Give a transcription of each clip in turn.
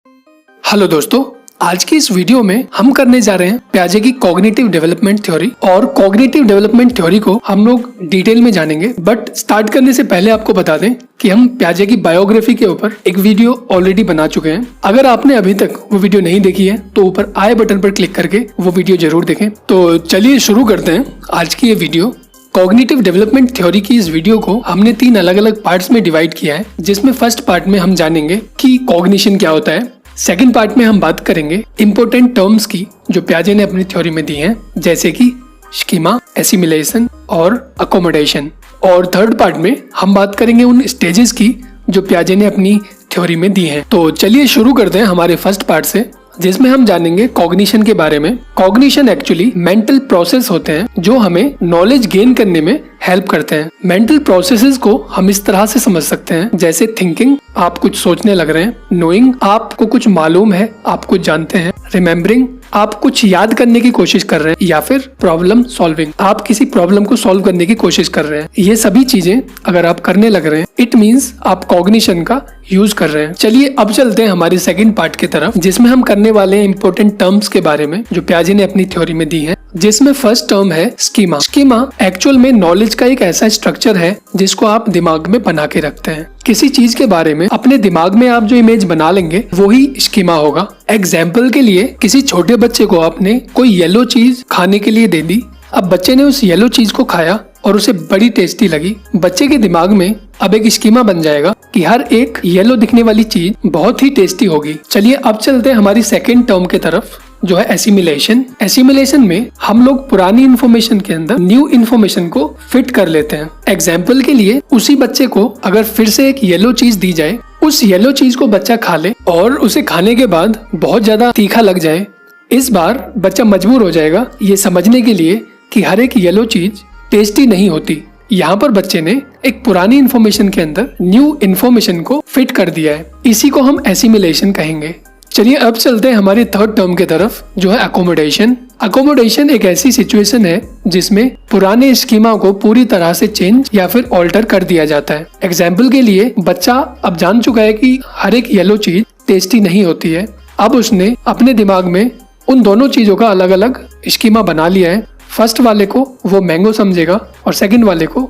Hello दोस्तों, आज की इस वीडियो में हम करने जा रहे हैं पियाजे की कॉग्निटिव डेवलपमेंट थ्योरी। और कॉग्निटिव डेवलपमेंट थ्योरी को हम लोग डिटेल में जानेंगे, बट स्टार्ट करने से पहले आपको बता दें कि हम पियाजे की बायोग्राफी के ऊपर एक वीडियो ऑलरेडी बना चुके हैं। अगर आपने अभी तक वो वीडियो नहीं देखी है तो ऊपर आई बटन पर क्लिक करके वो वीडियो जरूर देखें। तो चलिए शुरू करते हैं आज की ये वीडियो। कॉग्निटिव डेवलपमेंट थ्योरी की इस वीडियो को हमने 3 अलग अलग पार्ट्स में डिवाइड किया है, जिसमें फर्स्ट पार्ट में हम जानेंगे कि कॉग्निशन क्या होता है। सेकंड पार्ट में हम बात करेंगे इम्पोर्टेंट टर्म्स की जो पियाजे ने अपनी थ्योरी में दी हैं, जैसे कि स्कीमा, एसिमिलेशन और अकोमोडेशन। और थर्ड पार्ट में हम बात करेंगे उन स्टेजेस की जो पियाजे ने अपनी थ्योरी में दी हैं। तो चलिए शुरू करते हैं हमारे फर्स्ट पार्ट से, जिसमें हम जानेंगे कॉग्निशन के बारे में। कॉग्निशन एक्चुअली मेंटल प्रोसेस होते हैं जो हमें नॉलेज गेन करने में हेल्प करते हैं। मेंटल प्रोसेसेस को हम इस तरह से समझ सकते हैं, जैसे थिंकिंग, आप कुछ सोचने लग रहे हैं; नोइंग, आपको कुछ मालूम है, आप कुछ जानते हैं; रिमेम्बरिंग, आप कुछ याद करने की कोशिश कर रहे हैं; या फिर प्रॉब्लम सॉल्विंग, आप किसी प्रॉब्लम को सॉल्व करने की कोशिश कर रहे हैं। ये सभी चीजें अगर आप करने लग रहे हैं, इट मीन्स आप कॉग्निशन का यूज कर रहे हैं। चलिए अब चलते हैं हमारे सेकंड पार्ट की तरफ, जिसमें हम करने वाले हैं इंपॉर्टेंट टर्म्स के बारे में जो पियाजे ने अपनी थ्योरी में दी है, जिसमें फर्स्ट टर्म है स्कीमा। स्कीमा एक्चुअल में नॉलेज का एक ऐसा स्ट्रक्चर है जिसको आप दिमाग में बना के रखते हैं। किसी चीज के बारे में अपने दिमाग में आप जो इमेज बना लेंगे वो ही स्कीमा होगा। एग्जाम्पल के लिए, किसी छोटे बच्चे को आपने कोई येलो चीज खाने के लिए दे दी। अब बच्चे ने उस येलो चीज को खाया और उसे बड़ी टेस्टी लगी। बच्चे के दिमाग में अब एक स्कीमा बन जाएगा कि हर एक येलो दिखने वाली चीज बहुत ही टेस्टी होगी। चलिए अब चलते हैं हमारी सेकंड टर्म की तरफ, जो है एसिमिलेशन। एसिमिलेशन में हम लोग पुरानी इन्फॉर्मेशन के अंदर न्यू इन्फॉर्मेशन को फिट कर लेते हैं। एग्जाम्पल के लिए, उसी बच्चे को अगर फिर से एक येलो चीज दी जाए, उस येलो चीज को बच्चा खा ले और उसे खाने के बाद बहुत ज्यादा तीखा लग जाए। इस बार बच्चा मजबूर हो जाएगा ये समझने के लिए कि हर एक येलो चीज टेस्टी नहीं होती। यहाँ पर बच्चे ने एक पुरानी इन्फॉर्मेशन के अंदर न्यू इन्फॉर्मेशन को फिट कर दिया है। इसी को हम एसिमिलेशन कहेंगे। चलिए अब चलते हैं हमारी थर्ड टर्म की तरफ, जो है अकोमोडेशन। अकोमोडेशन एक ऐसी सिचुएशन है जिसमें पुराने स्कीमा को पूरी तरह से चेंज या फिर ऑल्टर कर दिया जाता है। एग्जाम्पल के लिए, बच्चा अब जान चुका है कि हर एक येलो चीज टेस्टी नहीं होती है। अब उसने अपने दिमाग में उन दोनों चीजों का अलग अलग स्कीमा बना लिया है। फर्स्ट वाले को वो मैंगो समझेगा और सेकंड वाले को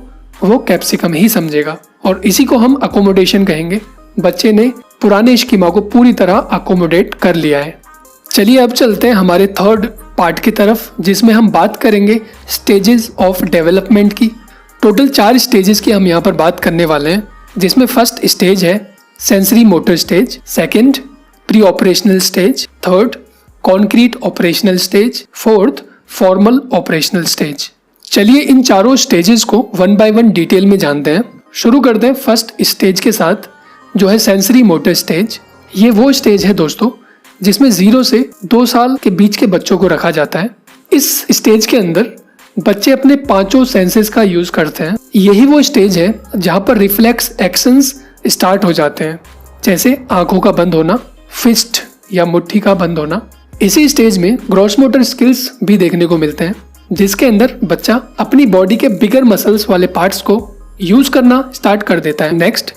वो कैप्सिकम ही समझेगा, और इसी को हम अकोमोडेशन कहेंगे। बच्चे ने पुराने स्कीमा को पूरी तरह अकोमोडेट कर लिया है। चलिए अब चलते हैं हमारे थर्ड पार्ट की तरफ, जिसमें हम बात करेंगे स्टेजेस ऑफ डेवलपमेंट की। टोटल 4 स्टेजेस की हम यहाँ पर बात करने वाले हैं, जिसमें फर्स्ट स्टेज है sensory motor stage, second pre operational stage, third concrete operational stage, fourth formal operational stage. चलिए इन चारों स्टेजेस को 1 बाय 1 डिटेल में जानते हैं। शुरू करते हैं फर्स्ट स्टेज के साथ, जो है सेंसरी मोटर स्टेज। ये वो स्टेज है दोस्तों जिसमें 0 से 2 साल के बीच के बच्चों को रखा जाता है। इस स्टेज के अंदर बच्चे अपने 5 सेंसेस का यूज करते हैं। यही वो स्टेज है जहाँ पर रिफ्लेक्स एक्शंस स्टार्ट हो जाते हैं, जैसे आंखों का बंद होना, फिस्ट या मुट्ठी का बंद होना। इसी स्टेज में ग्रॉस मोटर स्किल्स भी देखने को मिलते हैं, जिसके अंदर बच्चा अपनी बॉडी के बिगर मसल्स वाले पार्ट्स को यूज करना स्टार्ट कर देता है। नेक्स्ट,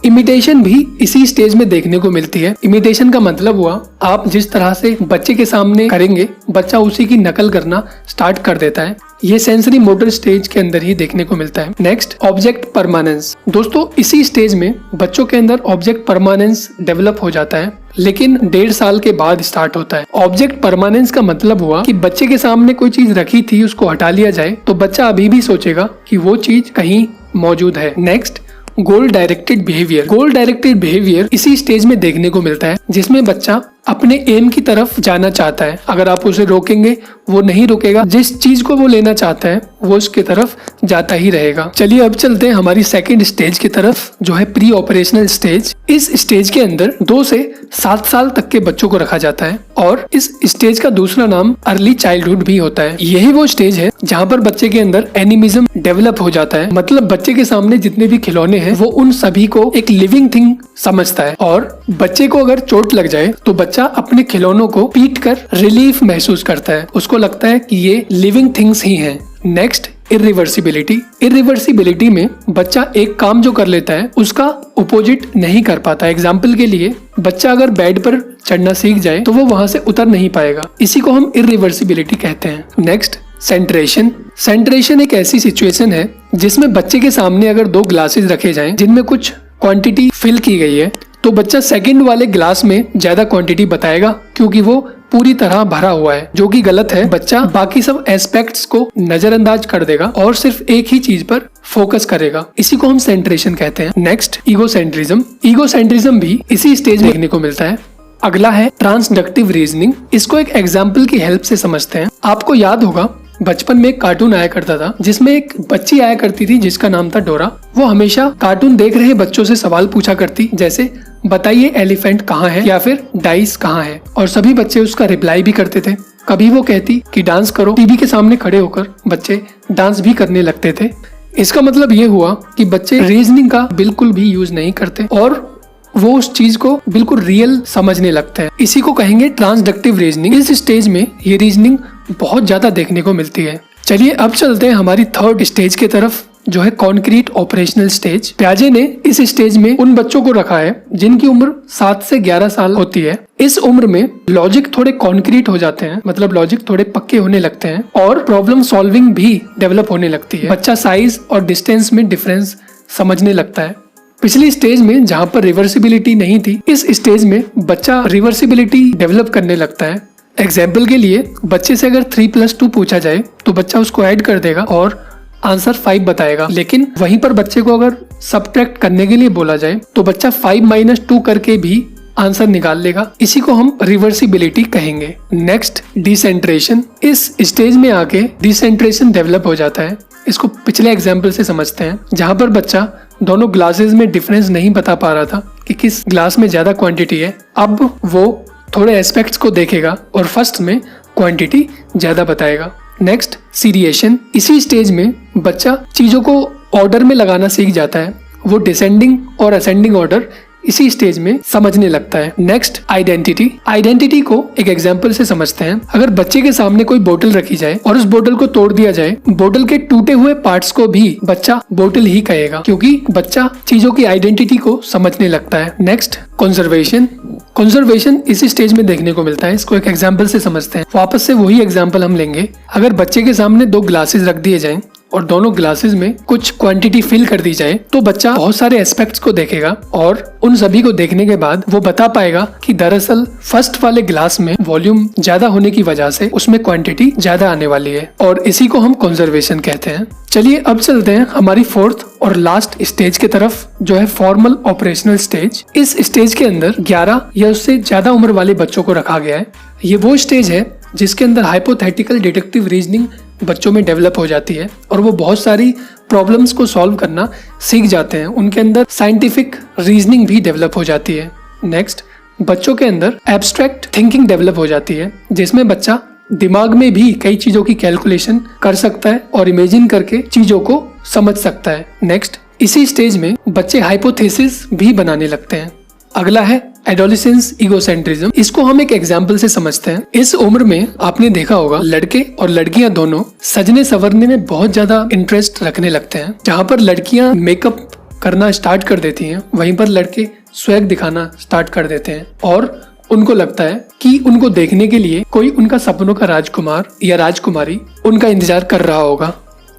इमिटेशन भी इसी स्टेज में देखने को मिलती है। इमिटेशन का मतलब हुआ, आप जिस तरह से बच्चे के सामने करेंगे, बच्चा उसी की नकल करना स्टार्ट कर देता है। ये सेंसरी मोटर स्टेज के अंदर ही देखने को मिलता है। Next, object permanence. दोस्तों इसी स्टेज में बच्चों के अंदर ऑब्जेक्ट परमानेंस डेवलप हो जाता है, लेकिन 1.5 साल के बाद स्टार्ट होता है। ऑब्जेक्ट परमानेंस का मतलब हुआ कि बच्चे के सामने कोई चीज रखी थी, उसको हटा लिया जाए तो बच्चा अभी भी सोचेगा कि वो चीज कहीं मौजूद है। नेक्स्ट, गोल डायरेक्टेड बिहेवियर। गोल डायरेक्टेड बिहेवियर इसी स्टेज में देखने को मिलता है, जिसमें बच्चा अपने एम की तरफ जाना चाहता है। अगर आप उसे रोकेंगे वो नहीं रुकेगा, जिस चीज को वो लेना चाहता है वो उसकी तरफ जाता ही रहेगा। चलिए अब चलते हैं हमारी सेकंड स्टेज की तरफ, जो है प्री ऑपरेशनल स्टेज। इस स्टेज के अंदर 2 से 7 साल तक के बच्चों को रखा जाता है, और इस स्टेज का दूसरा नाम अर्ली चाइल्डहुड भी होता है। यही वो स्टेज है जहाँ पर बच्चे के अंदर एनिमिज्म डेवलप हो जाता है, मतलब बच्चे के सामने जितने भी खिलौने हैं वो उन सभी को एक लिविंग थिंग समझता है, और बच्चे को अगर चोट लग जाए तो बच्चा अपने खिलौनों को पीट कर रिलीफ महसूस करता है। उसको लगता है कि ये लिविंग थिंग्स ही हैं। Next, irreversibility. इरिवर्सिबिलिटी में बच्चा एक काम जो कर लेता है उसका अपोजिट नहीं कर पाता। एग्जाम्पल के लिए बच्चा अगर बेड पर चढ़ना सीख जाए तो वो वहां से उतर नहीं पाएगा। इसी को हम इरिवर्सिबिलिटी कहते हैं। नेक्स्ट, सेंट्रेशन। सेंट्रेशन एक ऐसी सिचुएशन है जिसमें बच्चे के सामने अगर 2 ग्लासेस रखे जाएं जिनमें कुछ क्वांटिटी फिल की गई है तो बच्चा सेकंड वाले ग्लास में ज्यादा क्वांटिटी बताएगा क्योंकि वो पूरी तरह भरा हुआ है, जो कि गलत है। बच्चा बाकी सब एस्पेक्ट्स को नजरअंदाज कर देगा और सिर्फ एक ही चीज पर फोकस करेगा। इसी को हम सेंट्रेशन कहते हैं। Next, egocentrism. ईगोसेंट्रिज्म भी इसी स्टेज में देखने को मिलता है। अगला है ट्रांसडक्टिव रीजनिंग। इसको एक एग्जाम्पल की हेल्प से समझते हैं। आपको याद होगा बचपन में एक कार्टून आया करता था जिसमें एक बच्ची आया करती थी जिसका नाम था डोरा। वो हमेशा कार्टून देख रहे बच्चों से सवाल पूछा करती, जैसे बताइए एलिफेंट कहाँ है या फिर डाइस कहाँ है, और सभी बच्चे उसका रिप्लाई भी करते थे। कभी वो कहती कि डांस करो, टीवी के सामने खड़े होकर बच्चे डांस भी करने लगते थे। इसका मतलब ये हुआ कि बच्चे रीजनिंग का बिल्कुल भी यूज नहीं करते और वो उस चीज को बिल्कुल रियल समझने लगते हैं। इसी को कहेंगे ट्रांसडक्टिव रीजनिंग। इस स्टेज में ये रीजनिंग बहुत ज्यादा देखने को मिलती है। चलिए अब चलते हैं हमारी थर्ड स्टेज की तरफ, जो है कॉन्क्रीट ऑपरेशनल स्टेज। प्याजे ने इस स्टेज में उन बच्चों को रखा है जिनकी उम्र 7 से 11 साल होती है। इस उम्र में लॉजिक थोड़े कॉन्क्रीट हो जाते हैं, मतलब लॉजिक थोड़े पक्के होने लगते हैं और प्रॉब्लम सॉल्विंग भी डेवलप होने लगती है। बच्चा साइज और डिस्टेंस में डिफरेंस समझने लगता है। पिछली स्टेज में जहाँ पर रिवर्सिबिलिटी नहीं थी, इस स्टेज में बच्चा रिवर्सिबिलिटी डेवलप करने लगता है। एग्जाम्पल के लिए बच्चे से अगर 3+2 पूछा जाए तो बच्चा उसको ऐड कर देगा और आंसर 5 बताएगा, लेकिन वहीं पर बच्चे को अगर सब्ट्रैक्ट करने के लिए बोला जाए तो बच्चा 5 - 2 करके भी आंसर निकाल लेगा। इसी को हम रिवर्सिबिलिटी कहेंगे। नेक्स्ट, डिसेंट्रेशन। इस स्टेज में आके डिसेंट्रेशन डेवलप हो जाता है। इसको पिछले एग्जाम्पल से समझते हैं, जहाँ पर बच्चा दोनों ग्लासेस में डिफरेंस नहीं बता पा रहा था कि किस ग्लास में ज्यादा क्वांटिटी है। अब वो थोड़े एस्पेक्ट्स को देखेगा और फर्स्ट में क्वांटिटी ज्यादा बताएगा। Next, seriation. इसी स्टेज में बच्चा चीजों को ऑर्डर में लगाना सीख जाता है। वो डिसेंडिंग और असेंडिंग ऑर्डर इसी स्टेज में समझने लगता है। Next, identity. आइडेंटिटी को एक एग्जांपल से समझते हैं। अगर बच्चे के सामने कोई बोतल रखी जाए और उस बोतल को तोड़ दिया जाए, बोतल के टूटे हुए पार्ट्स को भी बच्चा बोतल ही कहेगा, क्योंकि बच्चा चीजों की आइडेंटिटी को समझने लगता है। Next, conservation. कंजर्वेशन इसी स्टेज में देखने को मिलता है। इसको एक एग्जाम्पल से समझते हैं। वापस से वही एग्जाम्पल हम लेंगे। अगर बच्चे के सामने 2 ग्लासेस रख दिए जाएं और दोनों ग्लासेस में कुछ क्वांटिटी फिल कर दी जाए तो बच्चा बहुत सारे एस्पेक्ट्स को देखेगा और उन सभी को देखने के बाद वो बता पाएगा कि दरअसल फर्स्ट वाले ग्लास में वॉल्यूम ज्यादा होने की वजह से उसमें क्वांटिटी ज्यादा आने वाली है, और इसी को हम कंजर्वेशन कहते हैं। चलिए अब चलते हैं हमारी फोर्थ और लास्ट स्टेज की तरफ, जो है फॉर्मल ऑपरेशनल स्टेज। इस स्टेज के अंदर 11 या उससे ज्यादा उम्र वाले बच्चों को रखा गया है। ये वो स्टेज है जिसके अंदर हाइपोथेटिकल डिडक्टिव रीजनिंग बच्चों में डेवलप हो जाती है और वो बहुत सारी प्रॉब्लम्स को सॉल्व करना सीख जाते हैं। उनके अंदर साइंटिफिक रीजनिंग भी डेवलप हो जाती है। नेक्स्ट, बच्चों के अंदर एब्स्ट्रैक्ट थिंकिंग डेवलप हो जाती है, जिसमें बच्चा दिमाग में भी कई चीजों की कैलकुलेशन कर सकता है और इमेजिन करके चीजों को समझ सकता है। नेक्स्ट, इसी स्टेज में बच्चे हाइपोथेसिस भी बनाने लगते हैं। अगला है एडोलेसेंस ईगोसेंट्रिज्म। इसको हम एक एग्जाम्पल से समझते हैं। इस उम्र में आपने देखा होगा लड़के और लड़कियां दोनों सजने संवरने में बहुत ज्यादा इंटरेस्ट रखने लगते हैं। जहाँ पर लड़कियां मेकअप करना स्टार्ट कर देती हैं, वहीं पर लड़के स्वैग दिखाना स्टार्ट कर देते हैं और उनको लगता है कि उनको देखने के लिए कोई उनका सपनों का राजकुमार या राजकुमारी उनका इंतजार कर रहा होगा,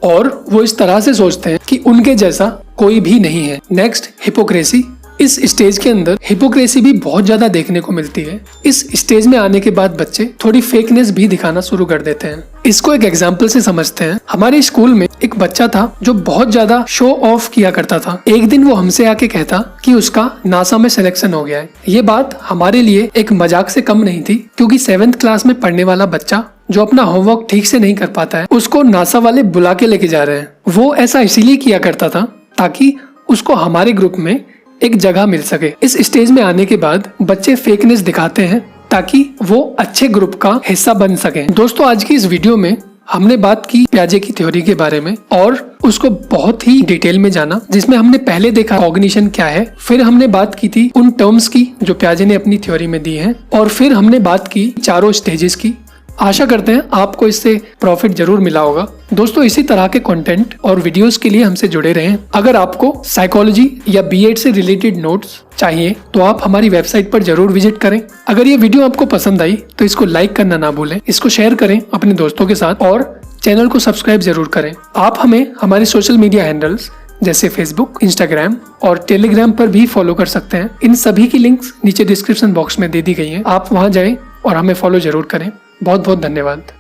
और वो इस तरह से सोचते हैं कि उनके जैसा कोई भी नहीं है। Next, hypocrisy. इस स्टेज के अंदर हिपोक्रेसी भी बहुत ज्यादा देखने को मिलती है। इस स्टेज में आने के बाद बच्चे थोड़ी फेकनेस भी दिखाना शुरू कर देते हैं। इसको एक एग्जाम्पल से समझते हैं। हमारे स्कूल में एक बच्चा था जो बहुत ज्यादा शो ऑफ किया करता था। एक दिन वो हमसे आके कहता कि उसका नासा में सिलेक्शन हो गया है। ये बात हमारे लिए एक मजाक से कम नहीं थी, क्योंकि 7th क्लास में पढ़ने वाला बच्चा जो अपना होमवर्क ठीक से नहीं कर पाता है, उसको नासा वाले बुला के लेके जा रहे हैं। वो ऐसा इसीलिए किया करता था ताकि उसको हमारे ग्रुप में एक जगह मिल सके। इस स्टेज में आने के बाद बच्चे फेकनेस दिखाते हैं ताकि वो अच्छे ग्रुप का हिस्सा बन सके। दोस्तों, आज की इस वीडियो में हमने बात की प्याजे की थ्योरी के बारे में और उसको बहुत ही डिटेल में जाना, जिसमें हमने पहले देखा कॉग्निशन क्या है, फिर हमने बात की थी उन टर्म्स की जो प्याजे ने अपनी थ्योरी में दी हैं, और फिर हमने बात की चारों स्टेजेस की। आशा करते हैं आपको इससे प्रॉफिट जरूर मिला होगा। दोस्तों इसी तरह के कंटेंट और वीडियोस के लिए हमसे जुड़े रहें। अगर आपको साइकोलॉजी या बीएड से रिलेटेड नोट्स चाहिए तो आप हमारी वेबसाइट पर जरूर विजिट करें। अगर ये वीडियो आपको पसंद आई तो इसको लाइक करना ना भूलें, इसको शेयर करें अपने दोस्तों के साथ और चैनल को सब्सक्राइब जरूर करें। आप हमें हमारे सोशल मीडिया हैंडल्स जैसे फेसबुक, इंस्टाग्राम और टेलीग्राम पर भी फॉलो कर सकते हैं। इन सभी की लिंक्स नीचे डिस्क्रिप्शन बॉक्स में दे दी गई हैं। आप वहां जाएं और हमें फॉलो जरूर करें। बहुत बहुत धन्यवाद।